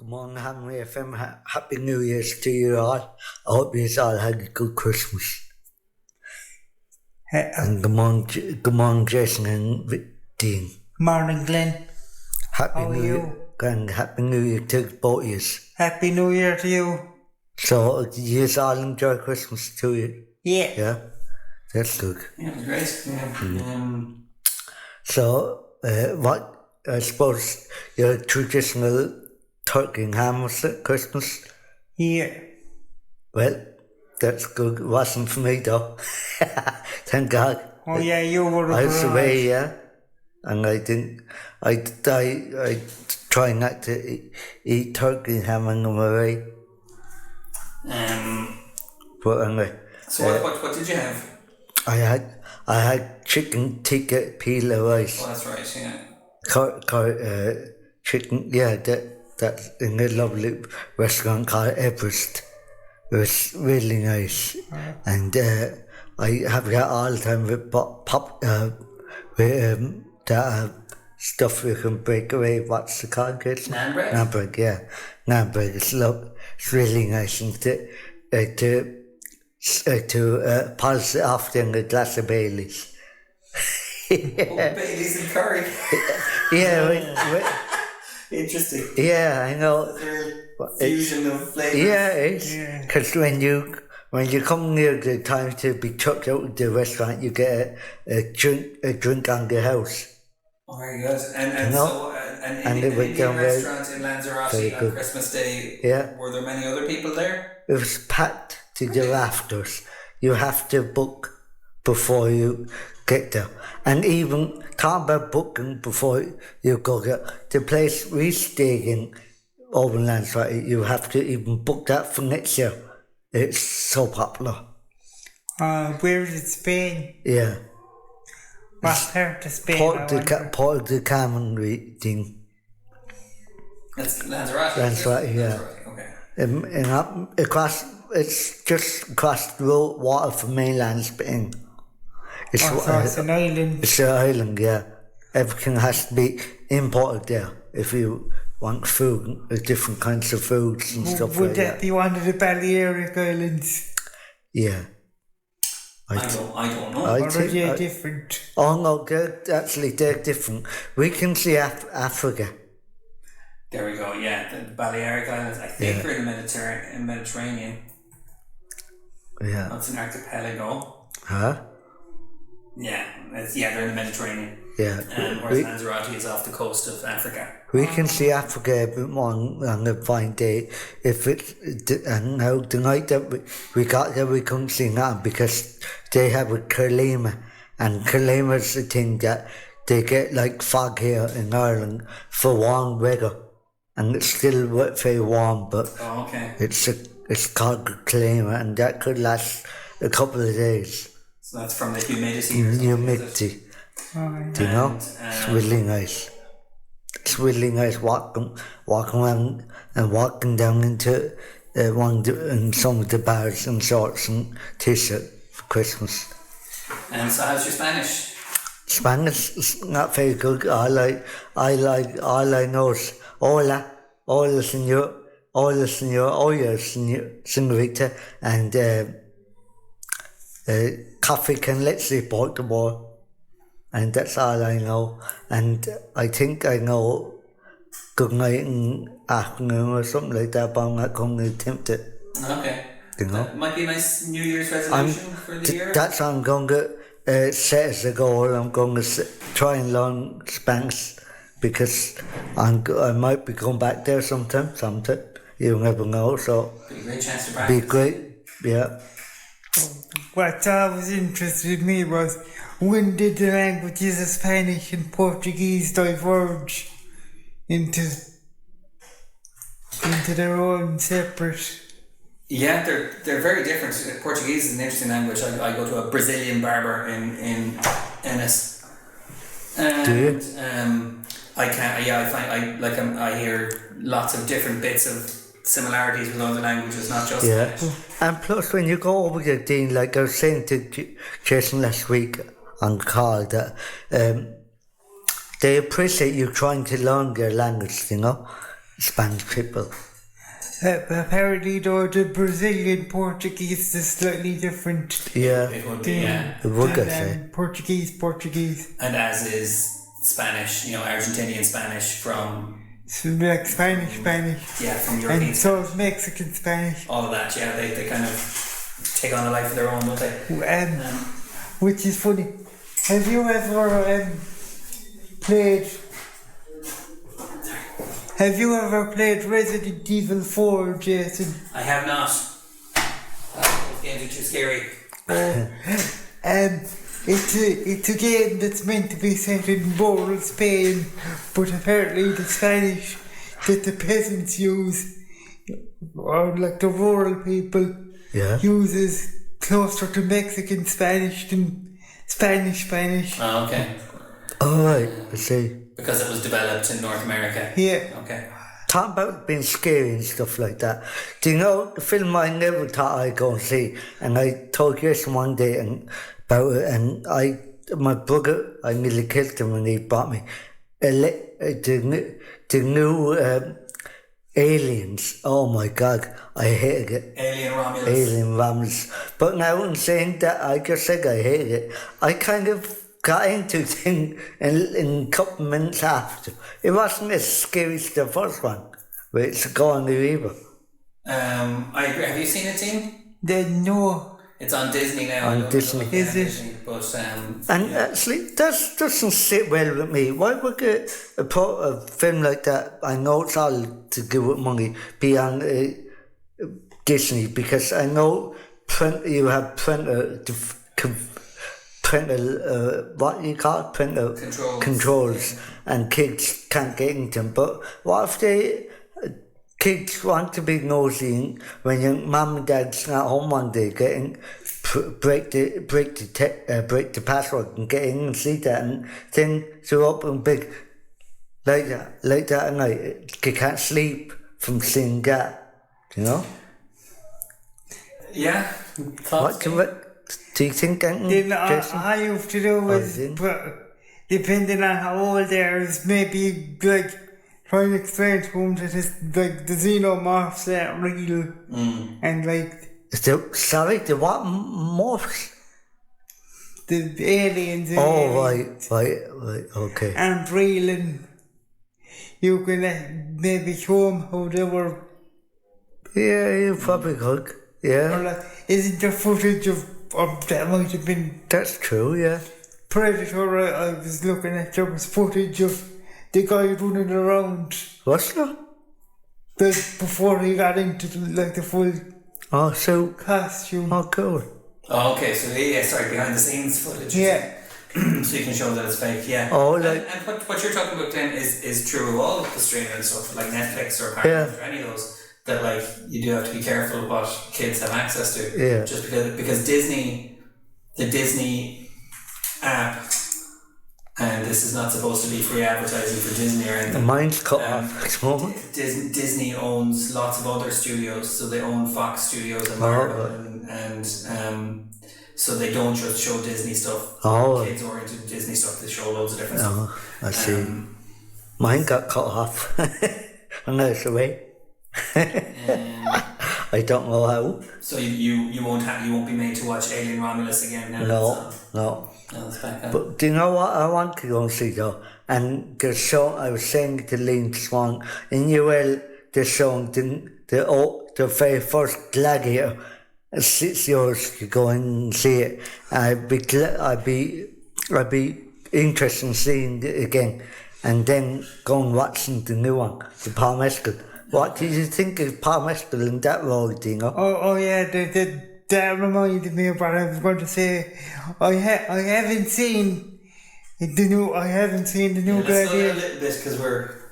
Come on, Hammy FM. Happy New Year's to you all. I hope you all had a good Christmas. And good morning, Jason and Dean. Morning, Glen. How are you? And Happy New Year to both of you. Happy New Year to you. So, did you all enjoy Christmas too? Yeah. Yeah? That's good. Yeah, it was great. Yeah. So, what, I suppose, your traditional turkey and ham was at Christmas? Yeah. Well, that's good. It wasn't for me though. Thank God. Oh yeah, you were I was abroad. away, yeah. And I didn't, I try not to eat turkey and ham when I'm away. But anyway. So what did you have? I had chicken tikka pila rice. Oh, that's right, yeah. Chicken, yeah, that's in a lovely restaurant called Everest. It was really nice. And I have that all the time with that stuff you can break away. What's the called, kids? Naan bread? Naan bread, yeah. Naan bread, it's really nice. And to polish it off in a glass of Baileys. Baileys and curry. Yeah, Interesting. yeah, I know. Fusion of flavours. Yeah, it's because when you come near the time to be chucked out of the restaurant, you get a drink on the house. Oh, very good. And know? so an And it went Indian down restaurant in Lanzarote very on good. Christmas Day. Yeah. Were there many other people there? It was packed to the rafters. You have to book before you get there. And even talk about booking before you go there. The place we stay in over in Lanzarote, you have to even book that for next year. It's so popular. Where is it, Spain? Yeah. What part of Spain? Port of the Carmen thing. That's Lanzarote. Lanzarote, yeah. Okay. It's just across the water from mainland Spain. It's an island. It's an island, yeah. Everything has to be imported there if you want food, different kinds of foods and stuff Would like that that. be one of the Balearic Islands? Yeah. I don't know. I Or are think- they different? Oh no, they're different. We can see Africa. There we go, yeah. The Balearic Islands, I think we're in the Mediterranean. Yeah. That's an archipelago. Huh? Yeah, they're in the Mediterranean. Yeah. Whereas Lanzarote is off the coast of Africa. We can see Africa a bit more on a fine day. And now the night that we got there, we couldn't see that because they have a Kalima. And Kalima is the thing that they get like fog here in Ireland for warm weather. And it's still very warm, but it's called Kalima, and that could last a couple of days. So that's from the humidity. Humidity. Do you know? It's really nice. It's really nice walking around and walking down into in some of the bars and shorts and t-shirt for Christmas. So how's your Spanish? Spanish is not very good. All I know is hola señor, oye señorita, and coffee can let's say Baltimore. And that's all I know. And I think I know good night and afternoon or something like that, but I'm not going to attempt it. Okay. You know? That might be a nice New Year's resolution for the year. That's what I'm going to set as a goal. I'm going to try and learn Spanish because I might be going back there sometime. You never know. So be a great chance to practice. Be great, yeah. What always interested me was, when did the languages of Spanish and Portuguese diverge into their own separate? Yeah, they're very different. Portuguese is an interesting language. I go to a Brazilian barber in Ennis. Do you? I hear lots of different bits of similarities with other languages, not just Spanish. And plus, when you go over there, Dean, like I was saying to Jason last week on call, that they appreciate you trying to learn their language, you know. Spanish people. Apparently, though, the Brazilian Portuguese is slightly different Yeah, It would be, yeah. it would get than Portuguese. And as is Spanish, Argentinian Spanish from, So like Spanish, from European and so is Mexican Spanish. all of that, yeah, they kind of take on a life of their own, don't they? Which is funny. Have you ever played? Have you ever played Resident Evil 4, Jason? I have not. Those games are too scary. It's a game that's meant to be set in rural Spain, but apparently the Spanish that the peasants use, or like the rural people, yeah. uses closer to Mexican Spanish than Spanish. Oh, okay. All right, I see. Because it was developed in North America. Yeah. Okay. Talk about being scary and stuff like that. Do you know the film I never thought I'd go and see? And I told Chris one day about it, and my brother, I nearly killed him when he bought me the new Aliens. Oh my God, I hated it. Alien Romulus. But now in saying that, I just said I hated it. I kind of got into thing in a couple minutes after. It wasn't as scary as the first one, where it's going to river. I agree. Have you seen it, Team? No. It's on Disney now. On Disney. Is it? Disney, but, And actually, that doesn't sit well with me. Why would a film like that, I know it's all to do with money, be on Disney? Because I know you have printer, what you call it? Printer controls, and kids can't get into them. But what if kids want to be nosy when your mum and dad's not home one day, break the password and get in and see that, and then they're up and big like that at night. They can't sleep from seeing that, Yeah. What do you think? Then all you have to do is, depending on how old they are, is maybe like trying to explain to them that it's like the xenomorphs aren't real, and like the what morphs? The aliens. Oh, right, okay. And real, and you can maybe show them how they were. Yeah, you probably could. Yeah. Or like, isn't there footage of that might have been? That's true. Yeah. Predator. I was looking at, there was footage of the guy running around. What's that? Before he got into the full. Oh, so costume. Oh, cool. Oh, okay. So behind the scenes footage. Yeah. So you can show that it's fake. Yeah. Oh, and what you're talking about, Glen, is true of all the streaming stuff, like Netflix or Paramount or any of those. That like you do have to be careful what kids have access to. Yeah. Just because Disney, the Disney app, and this is not supposed to be free advertising for Disney or anything. Mine's cut off at the moment. Disney owns lots of other studios, so they own Fox Studios and Marvel, and so they don't just show Disney stuff. Kids oriented Disney stuff. They show loads of different stuff. I see. Mine got cut off. And that's away. I don't know how. So you won't be made to watch Alien Romulus again now. No. No, that's back on. But do you know what I want to go and see though? And the show I was saying to Liam Swan in UL, they're showing the very first Gladiator. It's yours to go and see it. I'd be interested in seeing it again, and then go and watching the new one, the Paul Mescal. What did you think of Paul Mescal in that role, Dino? Oh yeah, that reminded me of what I was going to say. I haven't seen the new Gladiator. Let's slow down a little bit because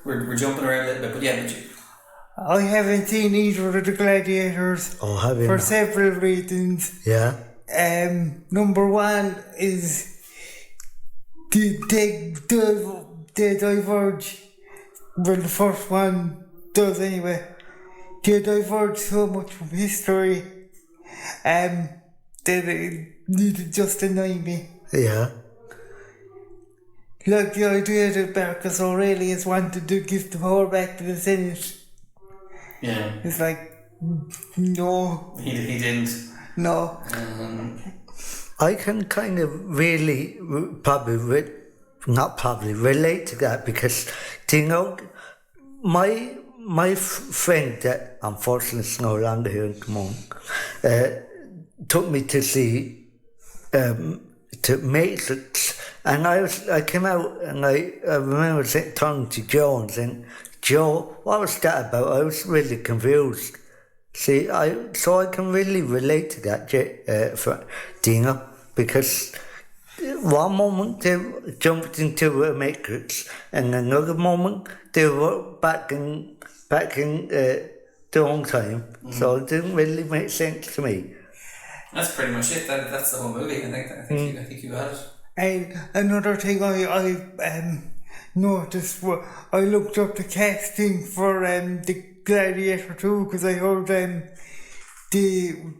we're jumping around a little bit, but yeah, I haven't seen either of the Gladiators. Oh, have you? For several reasons. Yeah. Number one is they diverge. Well, the first one does anyway. They diverge so much from history. That it just annoy me. Yeah. like the idea that Marcus Aurelius wanted to give the power back to the Senate. Yeah. It's like, no. He didn't. No. I can kind of really relate to that because, do you know, my friend that unfortunately is no longer here in Cameroon, took me to see to Matrix, and I came out and I remember talking to Joe and saying, Joe, what was that about? I was really confused. See, so I can really relate to that, for Dino, because one moment they jumped into a Matrix, and another moment they were back in their own time. So it didn't really make sense to me. That's pretty much it. That's the whole movie. I think you got it. And another thing I noticed, I looked up the casting for the Gladiator 2 because I heard the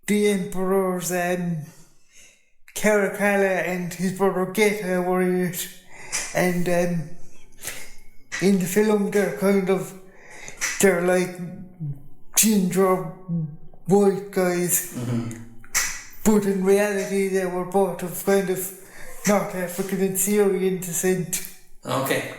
Emperor's Caracalla and his brother Geta were in it, and in the film they're like ginger white guys, but in reality they were both of kind of North African and Syrian descent. Okay.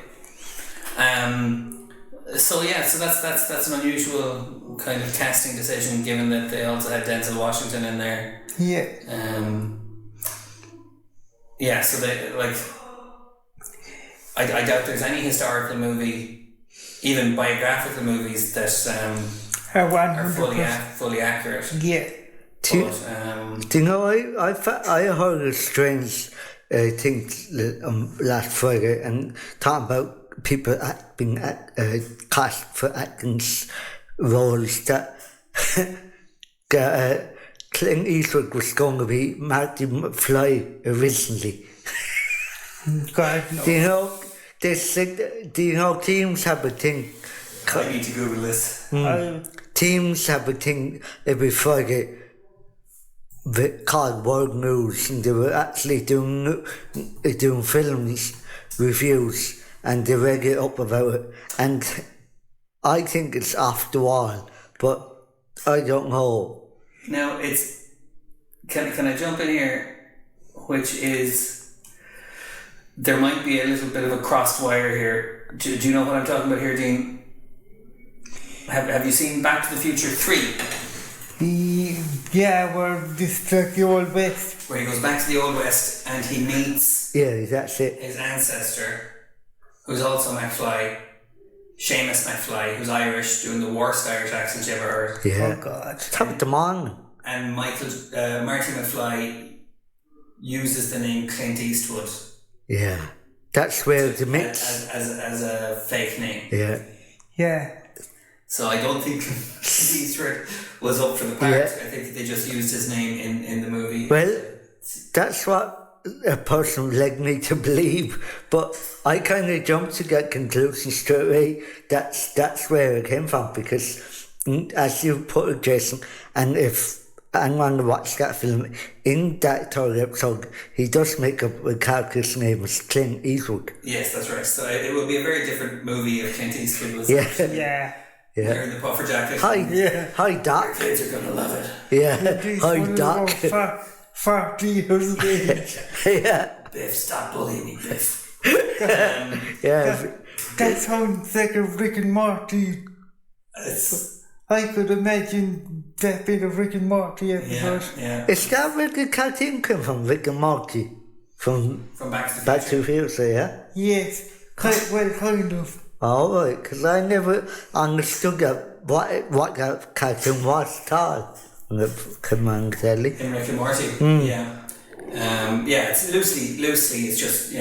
So that's an unusual kind of casting decision, given that they also had Denzel Washington in there. Yeah. So they I doubt there's any historical movie, even biographical movies that are fully accurate. Yeah. Do you know, I heard a strange thing last Friday and talking about people being cast for acting roles that Clint Eastwood was going to be Marty McFly originally. God, no. Do you know, teams have a thing. I need to Google this. Teams have a thing every Friday called World News, and they were actually doing films reviews, and they read it up about it. And I think it's off the wall, but I don't know. Now it's can I jump in here, which is there might be a little bit of a crossed wire here. Do you know what I'm talking about here, Dean? Have you seen Back to the Future 3? Yeah, where this like the Old West. Where he goes back to the Old West and he meets that's it. his ancestor, who's also McFly, Seamus McFly, who's Irish, doing the worst Irish accent you ever heard. Yeah. Oh God. Top them on. And Marty McFly uses the name Clint Eastwood. Yeah. That's where the mix. As a fake name. Yeah. Yeah. So I don't think Clint Eastwood was up for the part. I think they just used his name in the movie. Well, that's what a person led me to believe, but I kind of jumped to that conclusion straight away. That's where it came from, because as you put it, Jason, and if anyone watched that film, in that third episode, he does make up a character's name as Clint Eastwood. Yes, that's right. So it would be a very different movie if Clint Eastwood was Yeah. wearing the puffer jacket. Hi, Doc. Kids are gonna love it. Yeah, hi, Doc. 40 years of age. Yeah. Biff, stop bullying me, Biff. Yeah. That sounds like a Rick and Morty. I could imagine that being a Rick and Morty episode. Yeah. Is that where the cartoon came from, Rick and Morty? From Back to the Future, yeah? Yes, kind of. All right, because I never understood that, what that cartoon was at all. Come on, Kelly. In Rick and Morty, yeah. It's loosely, it's just,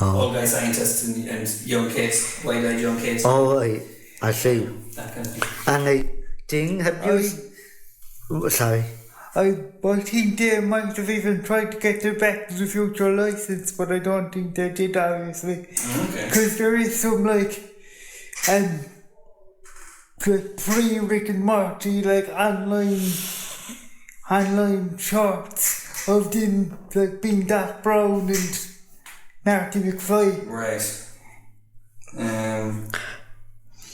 old guy scientists and young kids, white-eyed young kids. All right, I see. That kind of thing. And have you... Sorry. I think they might have even tried to get their Back to the Future license, but I don't think they did, obviously. Okay. Because there is some, pre-Rick and Morty, online shorts of them, being Doc Brown and Marty McFly. Right.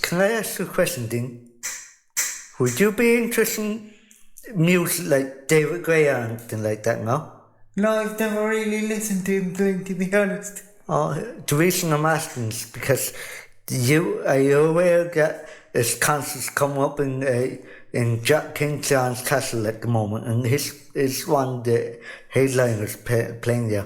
Can I ask you a question, Dean? Would you be interested in music like David Gray or anything like that, no? No, I've never really listened to him, Glen, to be honest. Oh, the reason I'm asking is because are you aware that there's concerts coming up in Jack King John's Castle at the moment, and he's one of the headliners playing there.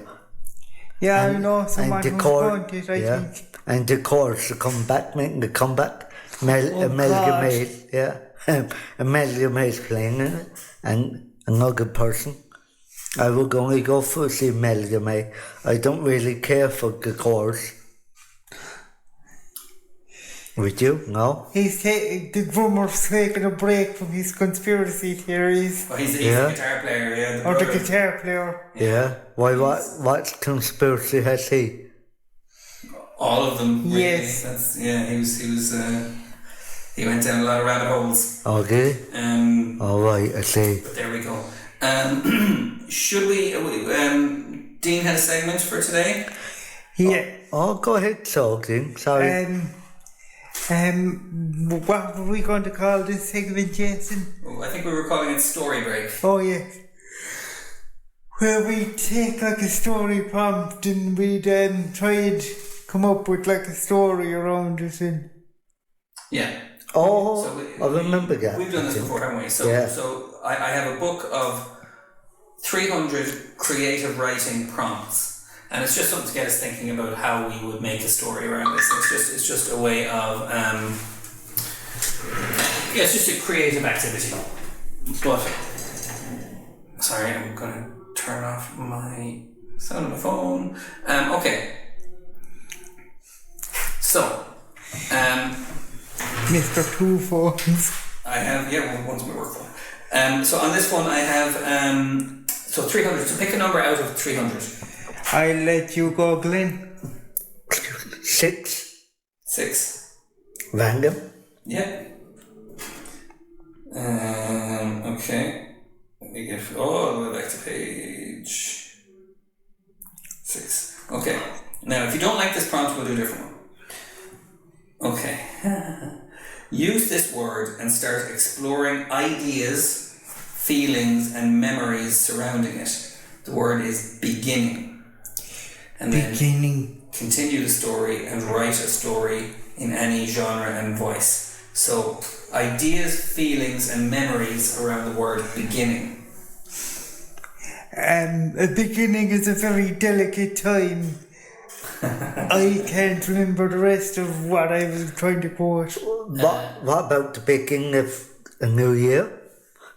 Yeah, I know someone who's going to it, I think. And the chorus are coming back, making the comeback. Amalgamate, yeah. Amalgamate's playing it, and another person. I would only go for see Amalgamate. I don't really care for the chorus. Would you? No? The drummer's taking a break from his conspiracy theories. Oh, he's a guitar player, yeah. Or the guitar player. Yeah. Why? What conspiracy has he? All of them. Really. Yes. He went down a lot of rabbit holes. Okay. All right. I see. But there we go. Should we? Dean had a segment for today. Yeah. Oh, go ahead, Dean. Sorry. What were we going to call this segment, Jason? I think we were calling it Story Break. Oh, yes. Where we take like a story prompt and we'd try and come up with like a story around it. And yeah. Oh, I remember that. We've done this before, haven't we? So I have a book of 300 creative writing prompts. And it's just something to get us thinking about how we would make a story around this. It's just a way of it's just a creative activity. But sorry, I'm gonna turn off my sound of my phone. Okay. So Mr. Two Phones. I have one's my work phone. So on this one I have 300. So pick a number out of 300. I'll let you go, Glen. 6. 6. Random. Yeah. Okay. Let me get all the way back to page 6. Okay. Now, if you don't like this prompt, we'll do a different one. Okay. Use this word and start exploring ideas, feelings, and memories surrounding it. The word is beginning. And then continue the story and write a story in any genre and voice. So, ideas, feelings, and memories around the word beginning. A beginning is a very delicate time. I can't remember the rest of what I was trying to quote. What about the beginning of a new year?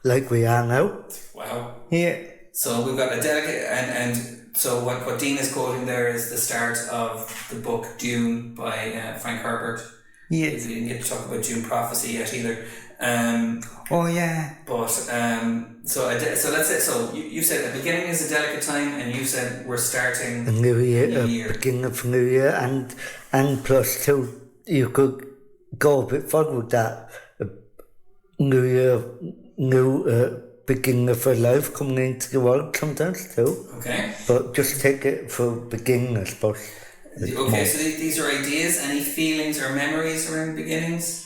Like we are now? Wow. Yeah. So we've got a delicate and so what Dean is quoting there is the start of the book Dune by Frank Herbert. Yes. We didn't get to talk about Dune Prophecy yet either. Oh yeah. But so let's say so you said the beginning is a delicate time, and you said we're starting a new year. Beginning of new year, and plus two, you could go a bit further with that. New year, beginning of a life coming into the world sometimes too. Okay. But just take it for beginning, I suppose. Okay, so these are ideas. Any feelings or memories around beginnings?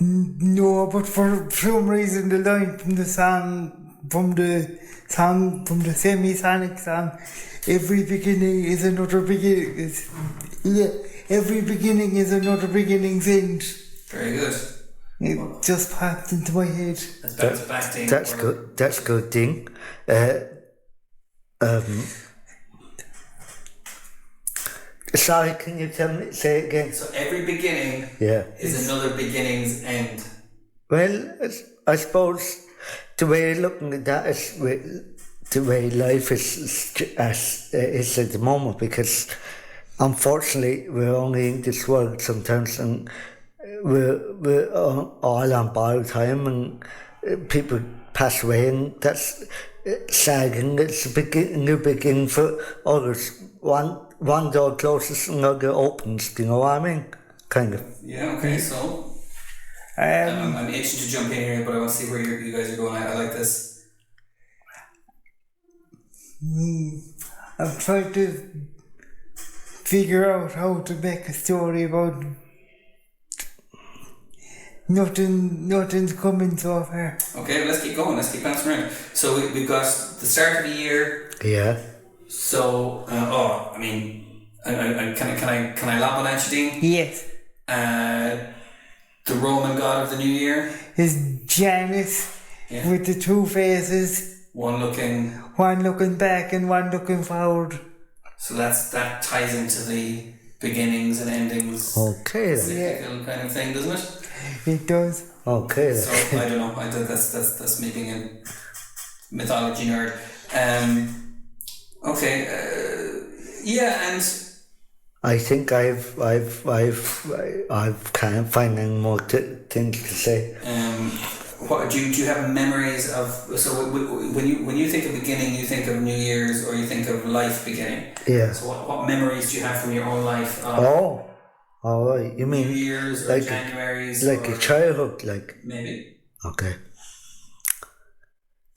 No, but for some reason the line from the Semi-Sonic song, every beginning is another beginning. Every beginning is another beginning's end. Very good. It just popped into my head. That's good. That's good thing. Sorry, can you say it again? So every beginning is another beginning's end. Well, I suppose the way looking at that is the way life is at the moment, because unfortunately we're only in this world sometimes, and we're all on borrowed time, and people pass away, and that's sagging. It's a new beginning for others. One door closes, another opens. Do you know what I mean? Kind of. Yeah. Okay. So I'm itching to jump in here, but I want to see where you guys are going. I like this. I'm trying to figure out how to make a story about nothing's coming so far. Okay, let's keep going. Let's keep bouncing around. So we've got the start of the year. Yeah. So, I mean, can I lob on at you, Dean? Yes. The Roman god of the new year is Janus with the two faces. One looking back and one looking forward. So that ties into the beginnings and endings. Okay. Cyclical kind of thing, doesn't it? It does. Okay. So I don't know. That's me being a mythology nerd. Okay. Yeah, and I think I've kind of finding more things to say. What do you have memories of? So when you think of beginning, you think of New Year's, or you think of life beginning. Yeah. So what memories do you have from your own life? All right. You mean New Year's or like January's, like or a childhood, like maybe. Okay.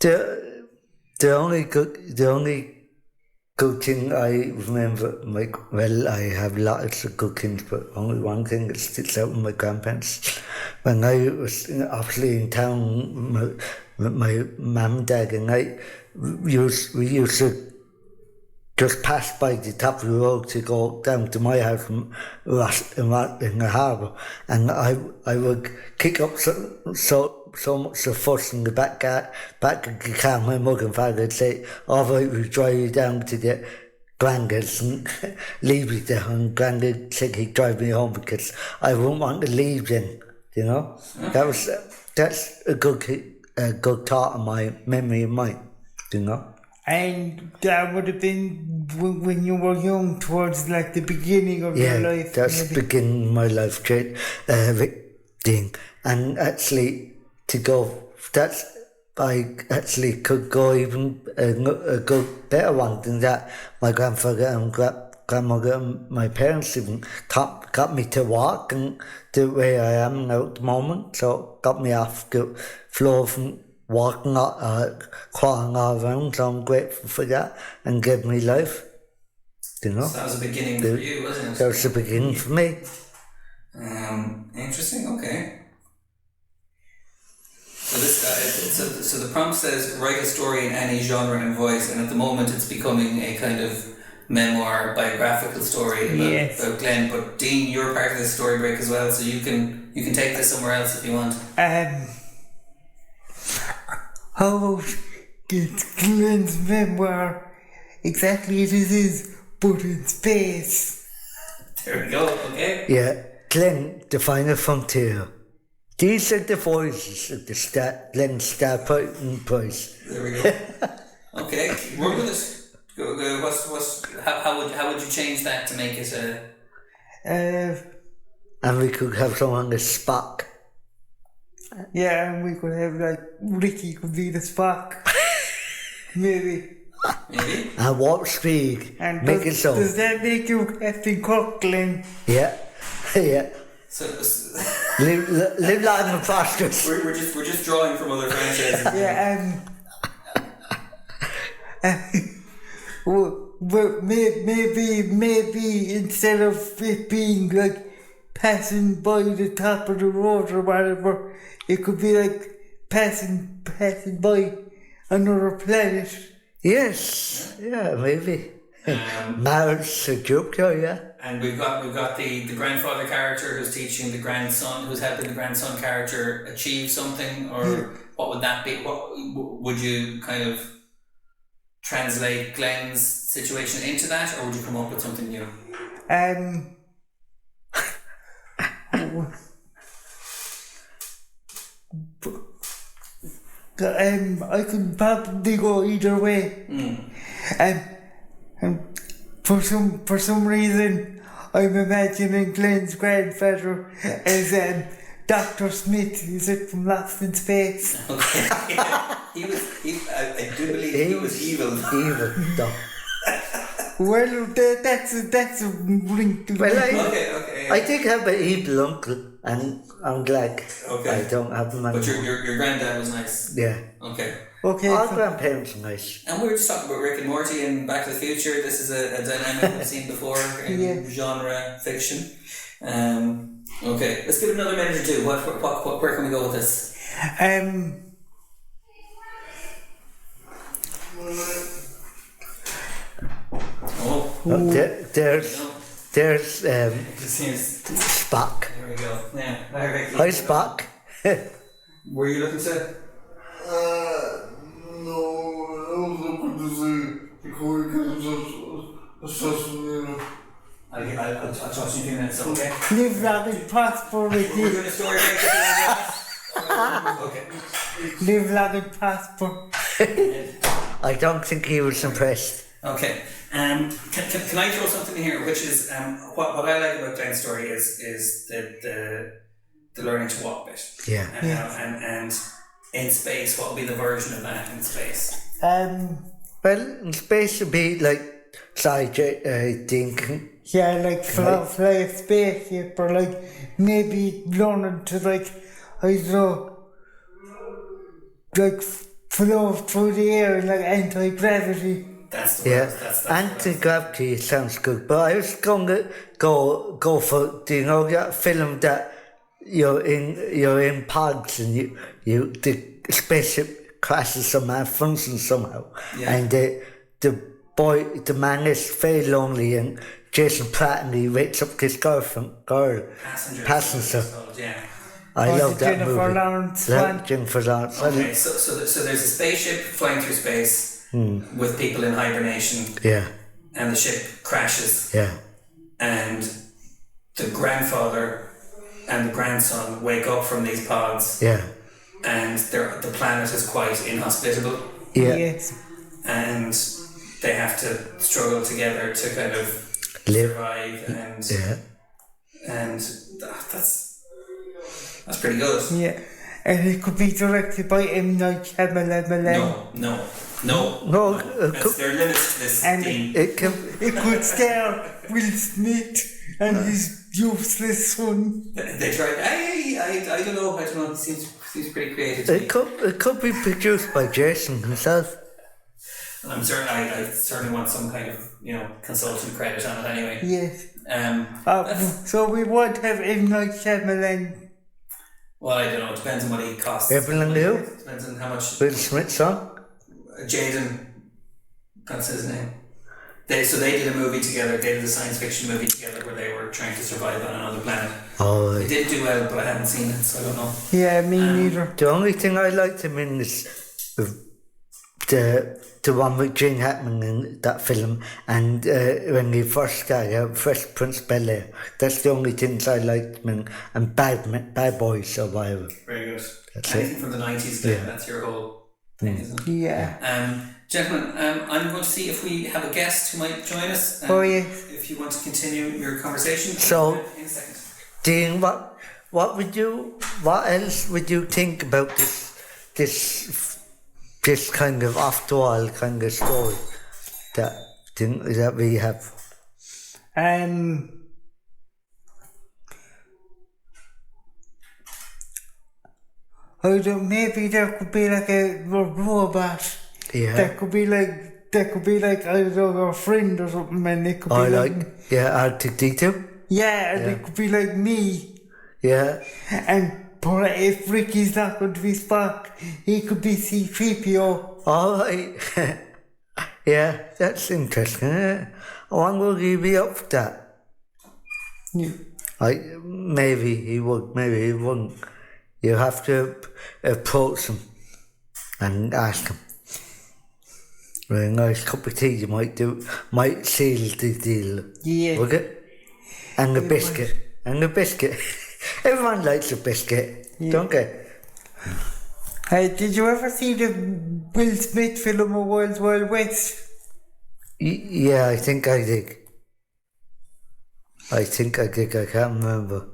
The only good thing I remember, I have lots of good things, but only one thing that sticks out with my grandparents. When I was obviously in town with my mum and dad, and we used to just pass by the top of the road to go down to my house in the harbour, and I would kick up so much the fuss in the back of the car. My mother and father would say, all right, we'll drive you down to the Grandad's and leave you there, and Grandad said he'd drive me home because I wouldn't want to leave then, you know. That's a good thought of my memory of mine, you know. And that would have been when you were young, towards like the beginning of your life. Yeah, that's the beginning of my life thing. And actually, I actually could go even a good better one than that. My grandfather and grandmother and my parents even got me to walk and the way I am now at the moment. So got me off the floor from walking, crawling all around, so I'm grateful for that and gave me life, you know. So that was a beginning for you, wasn't it? That was the beginning for me. Interesting, okay. So the prompt says, write a story in any genre and voice, and at the moment it's becoming a kind of memoir, biographical story about Glen, but Dean, you're part of this story break as well, so you can take this somewhere else if you want. How about Glen's memoir? Exactly it is, but in space. There we go, okay. Yeah, Glen, the final frontier. These are the voices of the Glen Star Prize. There we go. Okay, work with it. How would you change that to make it a... And we could have someone as Spock. Yeah, and we could have like Ricky could be the Spock. Maybe. And Warp Speed. And make it so. Does that make you Captain Cook, Glen? Yeah. Yeah. So live long and prosperous. We're just drawing from other franchises. Yeah, well, maybe instead of it being like passing by the top of the road or whatever, it could be like passing by another planet. Yes, yeah, maybe. Mars, Jupiter, yeah. And we've got the grandfather character who's teaching the grandson, who's helping the grandson character achieve something, or what would that be? What would you kind of translate Glen's situation into that, or would you come up with something new? I could probably go either way. And for some reason, I'm imagining Glen's grandfather as Dr. Smith. Is it from Lost in Space? Okay. I do believe he was evil. Evil. Well, that's a ring to I think I have an evil uncle, and I'm glad I don't have him anymore. But your granddad was nice. Yeah. Okay. Okay. Our grandparents are nice. And we were just talking about Rick and Morty and Back to the Future. This is a dynamic we've seen before in genre fiction. Okay, let's give it another minute or two. Where can we go with this? There's Spock. There we go. Yeah. Hi, Spock. Were you looking to? No, I was looking to see the Corey assassinated. I'll talk to you in a few minutes, okay? Live lavish, prosper, We're Ricky. doing a story break. Okay. Live lavish, prosper. I don't think he was impressed. Okay. Can I throw something in here, which is what I like about Glen's story is the learning to walk bit. Yeah. And in space, what will be the version of that in space? Well, in space would be like thinking. Yeah, like fly a spaceship, or like maybe learning to like, I don't know, like flow through the air in like anti-gravity. That's the Yeah, word. That's anti-gravity sounds good, but I was going to go for, do you know that film that you're in pods and the spaceship crashes somehow, functions somehow, and the man is very lonely, and Jason Pratt, and he wakes up his girl, passenger. Yeah. I love that Jennifer movie. Lawrence Jennifer Lawrence. Okay, so there's a spaceship flying through space with people in hibernation. Yeah. And the ship crashes. Yeah. And the grandfather and the grandson wake up from these pods. Yeah. And the planet is quite inhospitable. Yeah. Yes. And they have to struggle together to kind of survive, and that's pretty good. Yeah. And it could be directed by M. Night Shyamalan. No. There are limits to this theme. It could star Will Smith and his useless son. They tried. I don't know. It seems pretty creative to me. It could be produced by Jason himself. I'm certain. I certainly want some kind of consultant credit on it anyway. Yes. So we won't have M. Night Shyamalan. Well, I don't know. It depends on what he costs. Evelyn Liu? Depends on how much. Will Smith's son? Jaden. That's his name. They did a movie together. They did a science fiction movie together where they were trying to survive on another planet. Oh. It did do well, but I haven't seen it, so I don't know. Yeah, me neither. The only thing I liked him in is the one with Gene Hackman in that film, and when he first got out, Fresh Prince Bel-Air. That's the only things I liked him in, and Bad Boys or whatever. Very good. That's anything it. from the 90s, Glen, that's your whole thing, isn't it? Yeah. Gentlemen, I'm going to see if we have a guest who might join us. Yes. If you want to continue your conversation. So, in a second. Dean, what else would you think about this kind of off the wall kind of story that we have? I don't. Maybe there could be like a robot. Yeah. That could be like I don't know, a friend or something, and it could be R2D2. Yeah, and it could be like me. Yeah. But if Ricky's not going to be Spock, he could be C-3PO. All right. Yeah, that's interesting. I wonder will he be up for that? Yeah. Maybe he would, maybe he wouldn't. You have to approach him and ask him. With a nice cup of tea you might seal the deal. Yeah. Would it? And a biscuit. And a biscuit. Everyone likes a biscuit, don't they? Did you ever see the Will Smith film of Wild Wild West? Yeah, I think I did. I can't remember.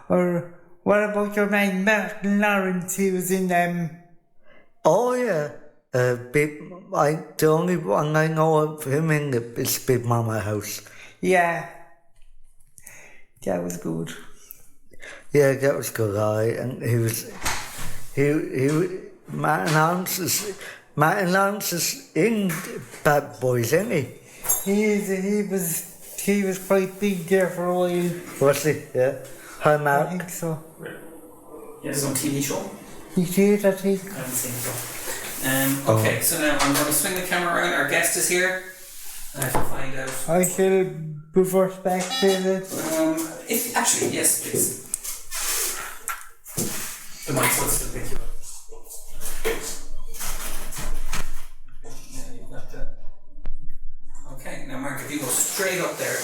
Or what about your man Martin Lawrence? He was in Oh yeah. The only one I know of him in is Big Mama House. Yeah. That was good. Yeah, that was good. And Martin Lawrence is in Bad Boys, isn't he? He was quite big there for a while. Was he? Yeah. Hi, I Mark. think so. He has his own TV show. He did, I think. I haven't seen it though. Okay, so now I'm going to swing the camera around. Our guest is here. I have to find out. I shall reverse back to it. If actually, yes, please. The mic will still pick you up. Yeah, you've got that. Okay, now Mark, if you go straight up there.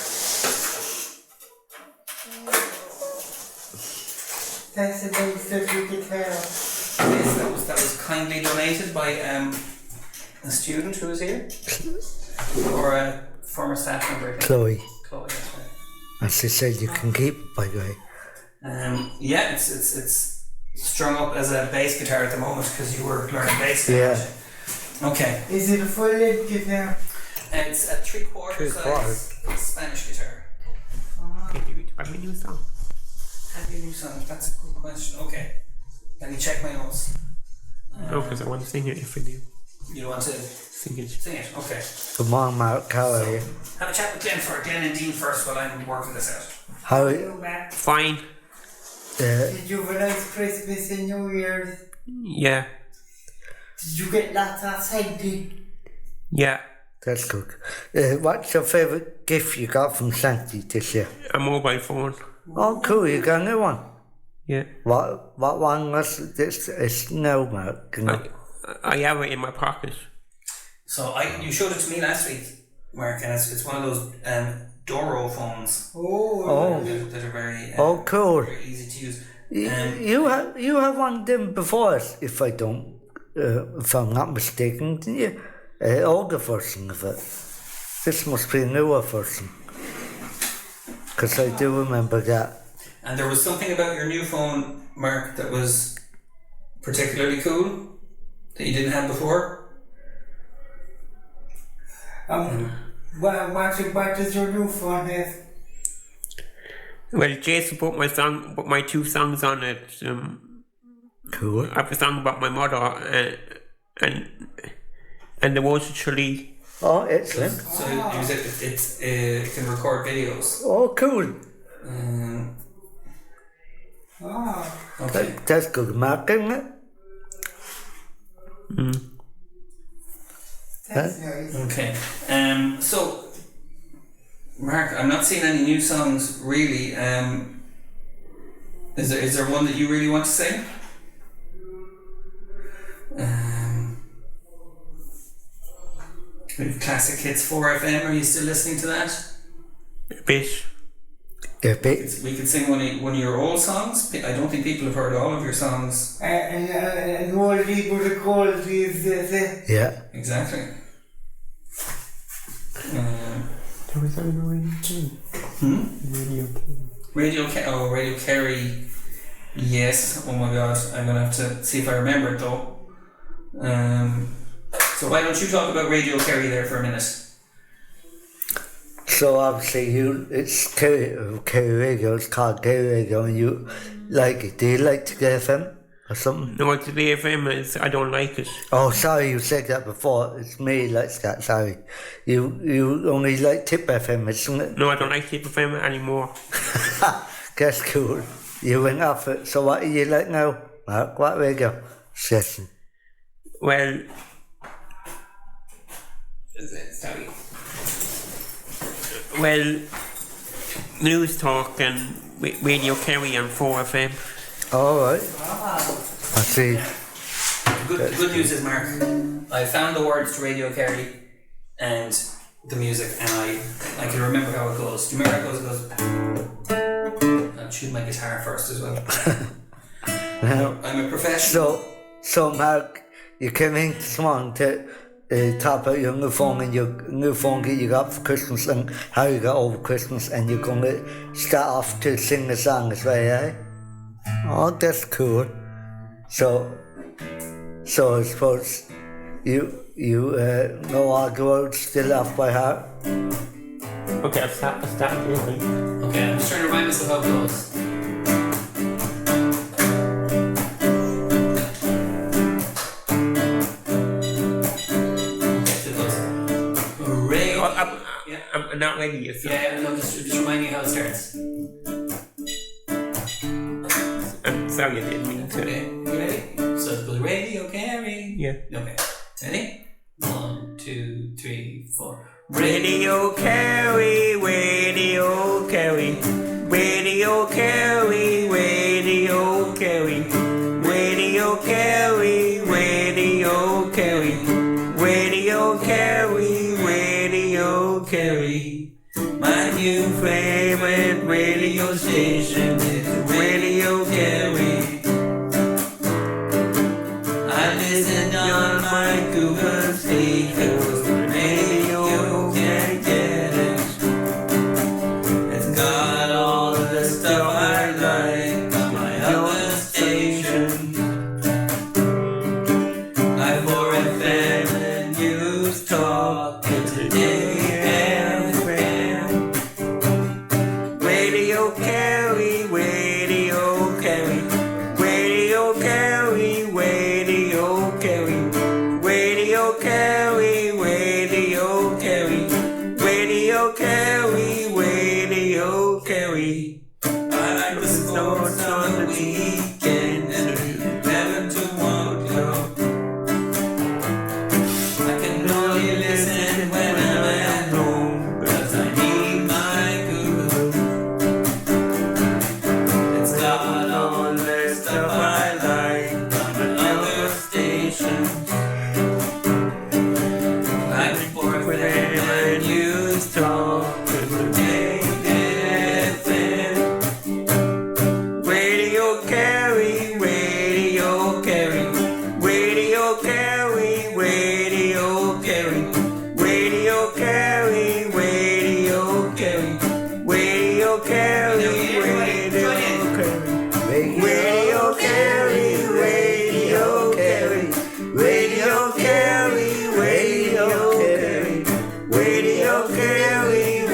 That's the base that you could tell. Yes, that was kindly donated by a student who was here, or a former staff member. Chloe. Chloe, that's right. And she said you can keep it, by the way. Yeah, it's strung up as a bass guitar at the moment because you were learning bass. Yeah. Okay. Is it a full length guitar? It's a 3/4 size Spanish guitar. Have you new song? Have you new song? That's a good question. Okay. Let me check my notes. No, because I want to sing it if I do. You want to Sing it. sing it? Okay. Come on, Mark. How are you? Have a chat with Glen and Dean first while I'm working this out. How are You, you? Matt. Fine. Did you have a nice Christmas and New Year's? Yeah. Did you get lots of Santa? Yeah. That's good. What's your favourite gift you got from Santi this year? A mobile phone. Oh, cool. You got a new one. Yeah. What one was this? It's no, Mark. You know? I have it in my pocket. So you showed it to me last week, Mark, and it's one of those Doro phones Oh. that are very Oh, cool. very easy to use. You have one of them before, if I'm not mistaken, didn't you? Older version of it. This must be a newer version. Because I do remember that. And there was something about your new phone, Mark, that was particularly cool that you didn't have before. What does your new phone have? Well, Jason put my two songs on it. Cool. I have a song about my mother and the was actually. Oh, excellent. So it can record videos. Oh, cool. Okay. That's good, Mark, isn't it? That's nice. Okay. So, Mark, I'm not seeing any new songs really. Is there one that you really want to sing? We have Classic Hits 4FM. Are you still listening to that? A bit. A bit. We could sing one of your old songs. I don't think people have heard all of your songs. And all people the quality is this. Yeah. Exactly. There was on Radio Kerry. Radio Kerry. Radio Kerry. Yes. Oh my God. I'm gonna have to see if I remember it though. So why don't you talk about Radio Kerry there for a minute? So obviously it's Kerry Radio, it's called Kerry Radio, and you like it. Do you like to get FM or something? No, it's the FM. I don't like it. Oh, sorry, you said that before. It's me, like that, sorry. You only like Tip FM, isn't it? No, I don't like Tip FM anymore. That's cool. You went off it. So what do you like now, Mark? What radio session? Well, sorry. Well, News Talk and Radio Kerry and 4FM. All right. I see. The good news is, Mark, I found the words to Radio Kerry and the music, and I can remember how it goes. Do you remember how it goes? It goes. I'll tune my guitar first as well. I'm a professional. So Mark, you came in this morning to talk about your new phone and your new phone that you got for Christmas and how you got over Christmas, and you're going to start off to sing a song as well, eh? Oh, that's cool. So I suppose you know all the words still off by heart? Okay, I'll start listening. Okay, I'm just trying to remind myself how it goes. ready yet. So. Yeah, no, just remind me how it starts. I'm sorry I didn't mean to. Okay, you ready? So it goes Radio Carry. Yeah. Okay, ready? 1, 2, 3, 4. Radio carry, radio carry, radio carry, radio carry, radio carry, radio carry, radio carry, radio carry. My new favorite radio station is Radio Carry. I listen on my Google speakers. Radio can get it. It's got all of the stuff I like on my other station. Like 4FM and News Talk and Today FM. Radio Carry, Radio Carry, Radio Carry, Radio Carry, Radio Carry, Radio Carry, Radio Carry, Radio Carry. I like the sports on the weekend and 11 to 1 o'clock. I can only listen when I'm at home, 'cause I need my Google. It's got all the stuff I like on the other stations. Like 4FM and News Talk and Today FM. Radio Carry, Radio Carry, Radio Carry, Radio Carry, Radio Carry, Radio Carry, Radio Carry, Radio Carry, Radio Carry, Radio Carry, Radio Carry, Radio Carry,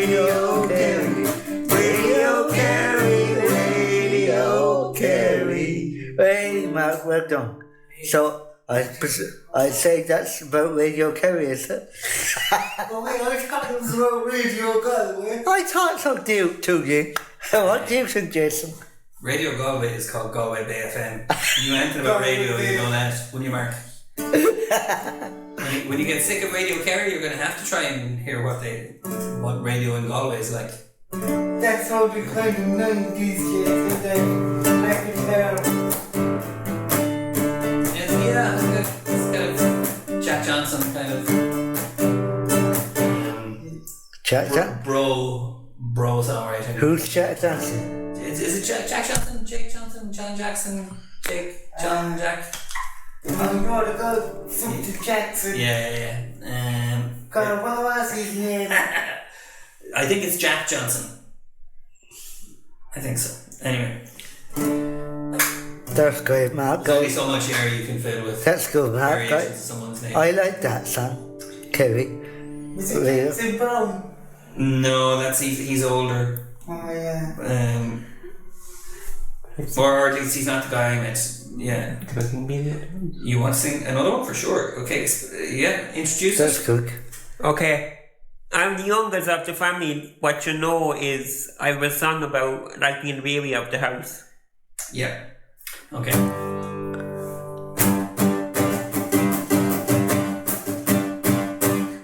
Radio Carry, Radio Carry, Radio Carry. Hey, Mark, well done. So I say that's about Radio Kerry, is it? Oh, wait, I thought it was about Radio Galway. I thought so too, you. What do you think, Jason? Radio Galway is called Galway Bay FM. You know anything about radio, you know that, wouldn't you, Mark? When you get sick of Radio Kerry, you're going to have to try and hear what radio in Galway is like. That's all the kind of 90s kids that they back in there. It's kind of Jack Johnson kind of Jack bro song, right? Who's Jack Johnson? Is it Jack Johnson, Jake Johnson, John Jackson, Jake, John, Jack? I know the girl, something Jackson. Yeah. God, what was his name? I think it's Jack Johnson. I think so. Anyway. That's great, Mark. There's only so much air you can fill with. That's good, Mark. Variations of someone's name. I like that song, Kerry. Was it Jackson Brown? No, he's older. Oh, yeah. Or at least he's not the guy I meant. Yeah. You want to sing another one for sure? Okay. Yeah. Introduce That's us. good. Okay. I'm the youngest of the family. What you know is I have a song about like being the baby of the house. Yeah. Okay.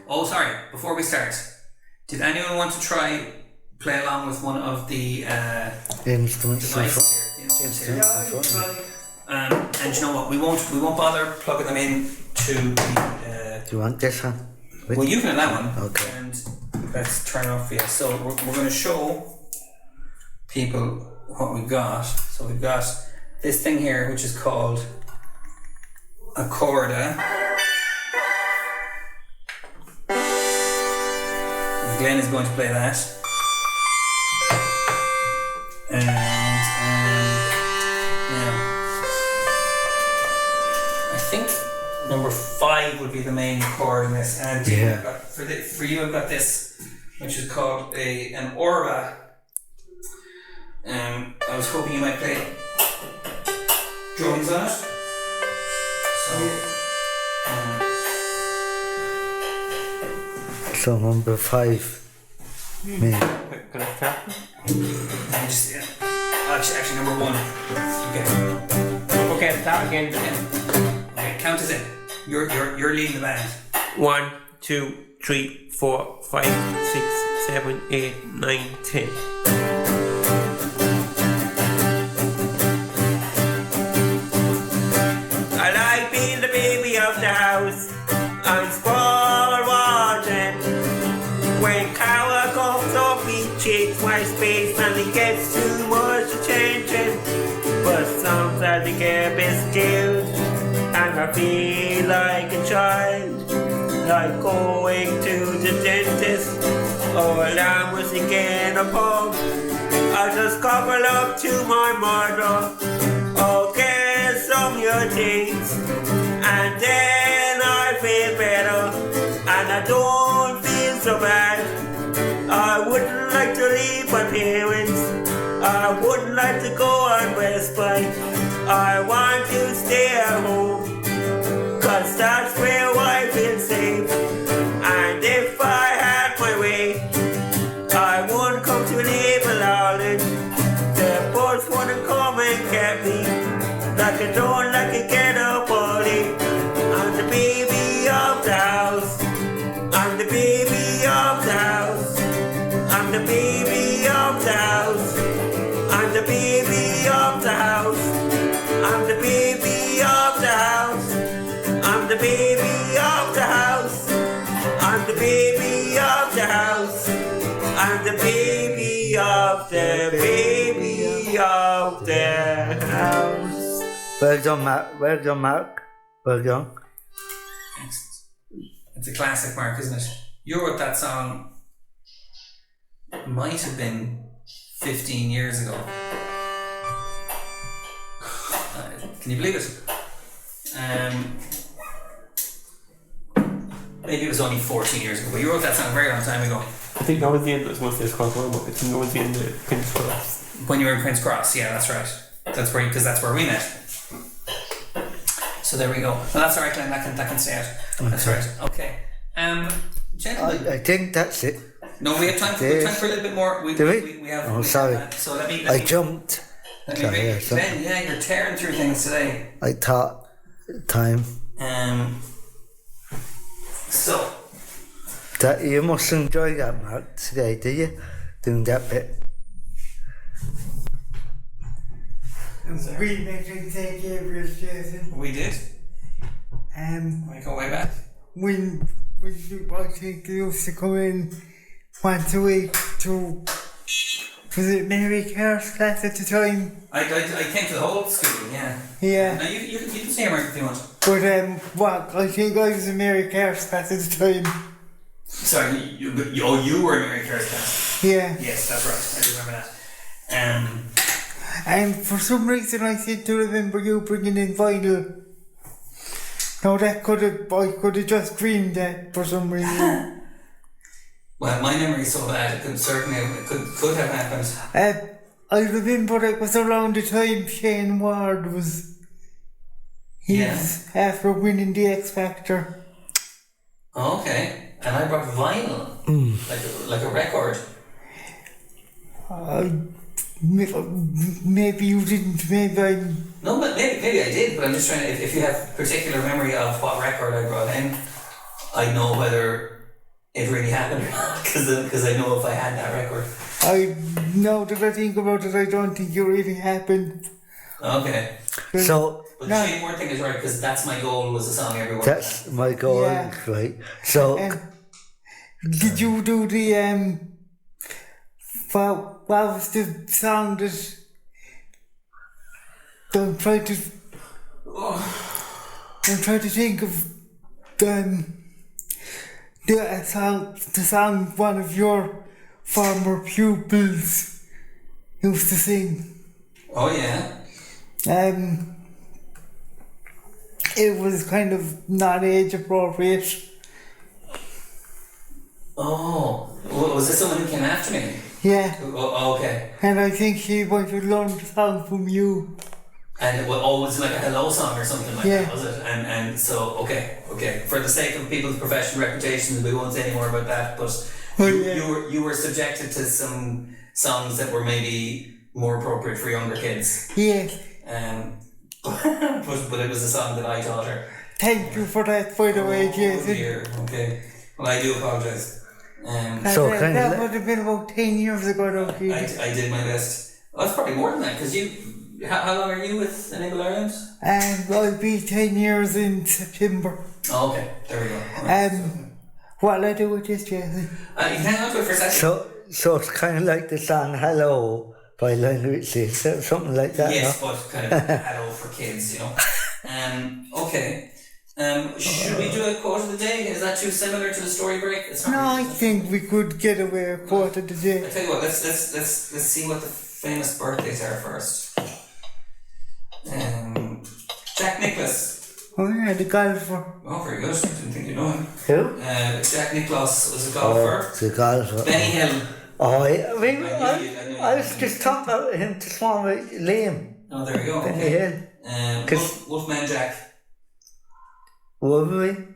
Oh, sorry. Before we start, did anyone want to try play along with one of the Instruments. devices here? The instruments here. And you know what? We won't bother plugging them in to the. Do you want this one? Well, you can allow one. Okay. And let's turn it off for you. So we're going to show people what we got. So we've got this thing here, which is called a corda. Glen is going to play that. And now, I think number 5 would be the main chord in this. And Yeah. I've got, for you, I've got this, which is called an orba. I was hoping you might play drums on it. So number 5. Me. Can I start? And just, actually, number one. Okay. Okay, start again. Okay, count us in. You're leading the band. 1, 2, 3, 4, 5, 6, 7, 8, 9, 10. I like being the baby of the house. I'm spoiled watching. When Cowa comes up, he checks my space and he gets too much attention. But sometimes I get a bit scared and I feel like a child, like going to the dentist or I was again a pub. I just couple up to my mother, okay, some of your things, and then I feel better and I don't feel so bad. I wouldn't like to leave my parents, I wouldn't like to go on respite. I want to stay at home, cause that's where I feel safe. And if I had my way, I wouldn't come to Naval Island. The boys wouldn't come and get me, like I don't like to get up early. I'm the baby of the house, I'm the baby of the house, I'm the baby of the house, I'm the baby of the house, I'm the baby of the house, I'm the baby of the house, I'm the baby of the house, I'm the baby of the house. Well done, Mark. Well done, Mark. Well done. It's a classic, Mark, isn't it? You wrote that song, might have been 15 years ago. Can you believe it? Maybe it was only 14 years ago, but you wrote that song a very long time ago. I think that was the end, I was going to say Scott Warren, but I think that was the end of Prince Cross. When you were in Prince Cross, yeah, that's right. That's where, because that's where we met. So there we go. Well, that's all right, Glenn. That can stay out. That's right. Okay. Gentlemen. I think that's it. No, we have time for a little bit more. Do we? We have. Oh, sorry. So let me. I jumped. Glenn, yeah, you're tearing through things today. I thought time. So. That you must enjoy that, Mark, today, do you? Doing that bit. We met in St. Gabriel's, Jason. We did. We go way back. When I think they used to come in once a week to, was it Mary Carr's class at the time? I came to the whole school, yeah. Yeah. No, you can say Mark if you want. But I think I was in Mary Carr's class at the time. Sorry, you were in Mary Carr's class. Yeah. Yes, that's right. I do remember that. And for some reason I seem to remember you bringing in vinyl. Now I could have just dreamed that for some reason. Well, my memory is so bad, it could have happened. I remember it was around the time Shane Ward was after winning the X Factor. Oh, okay. And I brought vinyl, like a record. Maybe you didn't. No, but maybe I did. But I'm just trying to. If you have particular memory of what record I brought in, I know whether it really happened or not. Because I know if I had that record. Now that I think about it, I don't think it really happened. Okay. So. But the Shane Ward thing is right, because That's My Goal was the song everyone. That's my goal, right? So. Did you do the what was the song that I'm trying to think of the song one of your former pupils used to sing. Oh yeah. It was kind of not age appropriate. Oh, was this someone who came after me? Yeah. Oh, okay. And I think he might have learned the song from you. And it was like a hello song or something like Yeah. that, was it? And so, okay. For the sake of people's professional reputations, we won't say any more about that, but You were subjected to some songs that were maybe more appropriate for younger kids. Yes. But it was a song that I taught her. Thank you for that, by the way, Jason. Dear. Okay. Well, I do apologise. So that would have been about 10 years ago, though, Jason. I did my best. Oh, it's probably more than that, because you... How long are you with Enable Ireland? I'll be 10 years in September. Oh, okay. There we go. Right. What'll I do with this, Jason? You can hang on to it for a second. So it's kind of like the song Hello by Lionel Richie, something like that. Yes, no? but kind of hello for kids, you know. Okay. Should we do a quote of the day? Is that too similar to the story break? It's not No, really. I think we could get away a quote of the day. I tell you what. Let's see what the famous birthdays are first. Jack Nicklaus. Oh yeah, the golfer. Oh, very good. I didn't think you know him. Who? Jack Nicklaus was a golfer. The golfer. Benny Hill. Oh, I mean, I knew I was just talking about him this morning with Liam. Oh, there we go. Benny Okay. Hill. Wolfman Jack. Wolverine.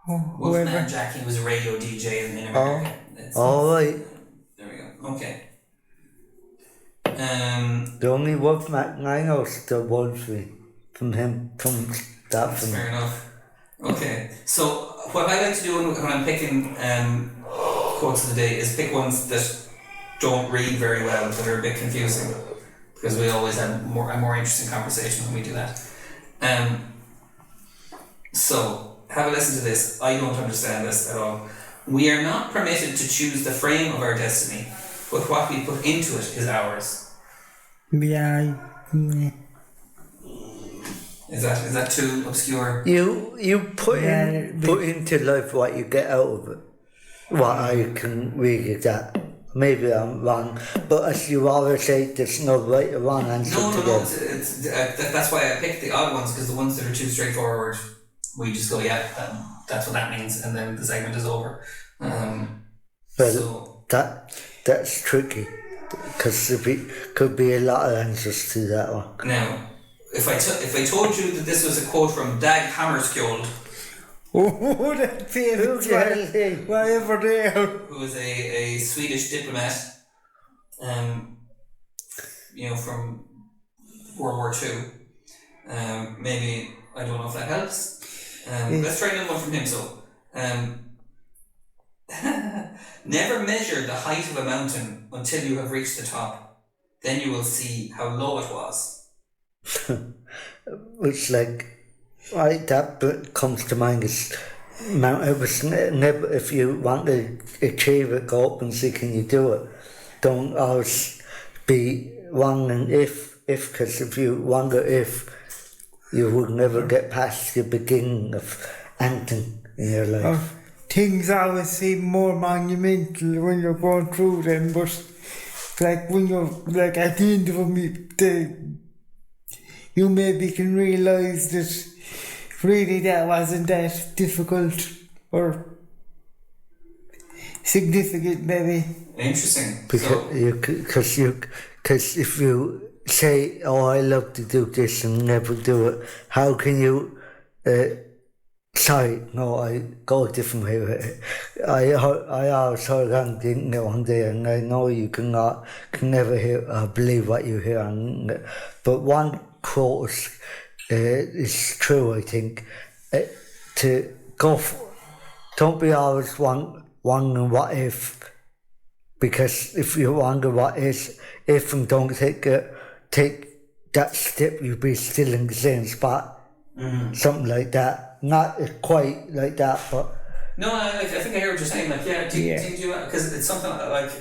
Wolfman Whoever. Jack. He was a radio DJ in America. Oh, right. There we go. Okay. The only Wolfman I know is the Wolverine from him, from that That's film. fair enough. Okay. So what I like to do when I'm picking quotes of the day is pick ones that don't read very well, that are a bit confusing, because we always have a more interesting conversation when we do that. So have a listen to this. I don't understand this at all. We are not permitted to choose the frame of our destiny, but what we put into it is ours. Yeah. Is that too obscure? You put into life what you get out of it. What I can read is that. Maybe I'm wrong, but as you always say, there's no right or wrong answer to No. them. That's why I picked the odd ones, because the ones that are too straightforward, we just go, yeah, that's what that means, and then the segment is over. So That's tricky, because there could be a lot of answers to that one. now, if I told you that this was a quote from Dag Hammarskjöld, Oh, that famous Who the hell is he? whatever they are. who is a Swedish diplomat, from World War II. Maybe, I don't know if that helps. Let's try another one from him. So, never measure the height of a mountain until you have reached the top. Then you will see how low it was. It's like, that bit comes to mind is Mount Everest. Never, if you want to achieve it, go up and see can you do it. Don't always be wondering if, because if you wonder if, you would never get past the beginning of anything in your life. Things always seem more monumental when you're going through them, but like when you're like at the end of them, you maybe can realise that really that wasn't that difficult or significant, maybe. Interesting. Because if you say, oh, I love to do this and never do it, how can you sorry, no, I go a different way with it. I always heard on the internet one day, and I know you can never believe what you hear on the internet, but one quote is true, I think. To go don't be always wondering what if, because if you wonder what is if and don't take that step, you'll be still in the same spot. Something like that. Not quite like that, but no, I think I hear what you're saying. Like, because it's something like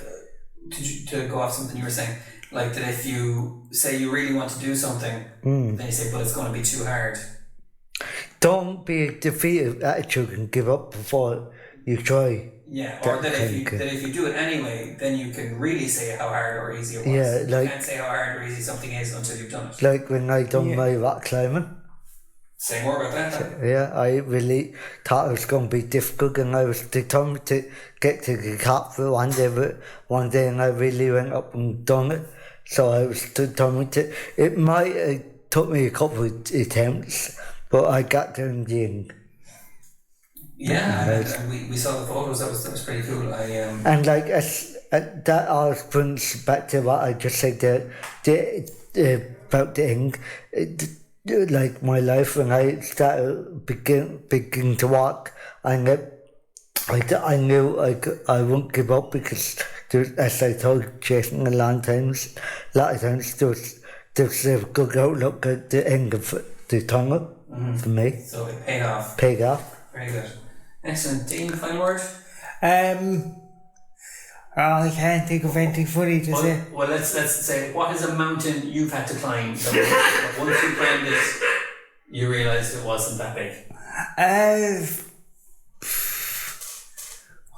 to go off something you were saying. Like that, if you say you really want to do something, then you say, but it's going to be too hard. Don't be a defeated attitude and give up before you try. Yeah, or that if you do it anyway, then you can really say how hard or easy it was. Yeah, like, you can't say how hard or easy something is until you've done it. Like when I done my rock climbing. Say more about that. Yeah, I really thought it was going to be difficult, and I was determined to get to the top for one day, and I really went up and done it. So I was determined to. It might have took me a couple of attempts, but I got there in the end. and we saw the photos. That was pretty cool. And like that always brings back to what I just said about the ink. Like my life when I started begin to walk, I knew I wouldn't give up because as I told Jason a lot of times there's a good outlook at the end of the tunnel for me. So it paid off. Paid off. Very good. Excellent. Dean, final word? I can't think of anything funny to say. Well, let's say, what is a mountain you've had to climb that once you climbed it, you realised it wasn't that big?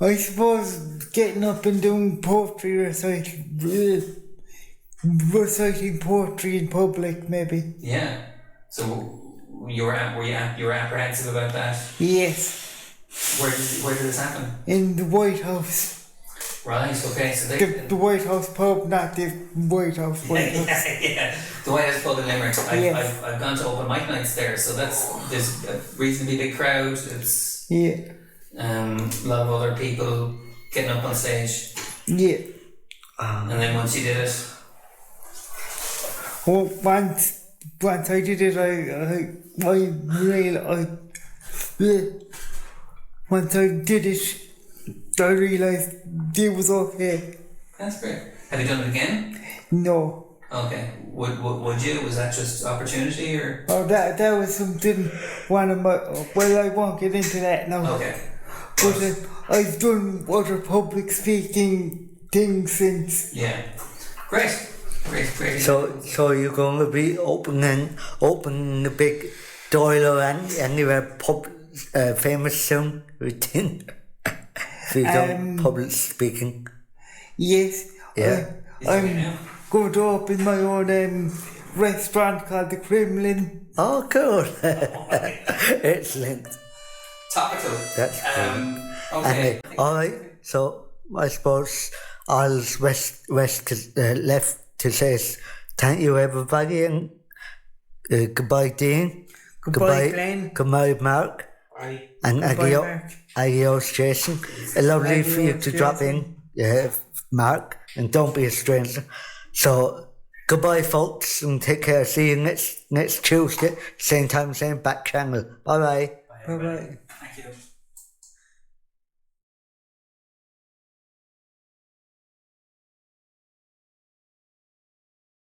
I suppose getting up and doing poetry reciting poetry in public, maybe. Yeah. So you were apprehensive about that? Yes. Where did this happen? In the White House. Right, okay, so the White House pub, not the White House. Yeah. The White House pub in Limerick. Yes. I've gone to open mic nights there, so there's a reasonably big crowd. It's a lot of other people getting up on stage. Yeah. And then once you did it. Oh, once I did it, once I did it, I realised it was okay. That's great. Have you done it again? No. Okay. Would you? Was that just opportunity or? Oh, that was something. I won't get into that now. Okay. But I've done other public speaking things since. Yeah. Great. So you're going to be opening the big Doyle and anywhere famous soon routine. If you done public speaking. Yes. Yeah. I'm going to open my own restaurant called the Kremlin. Oh, cool. Excellent. Topical. That's cool. Okay. Alright, so I suppose all's left to say is thank you everybody and goodbye Dean. Goodbye Glen. Goodbye Mark. Bye. And adios Jason. Lovely for you to drop in, Mark, and don't be a stranger. So goodbye folks and take care. See you next Tuesday, same time, same back channel. Bye bye. Bye bye. Thank you.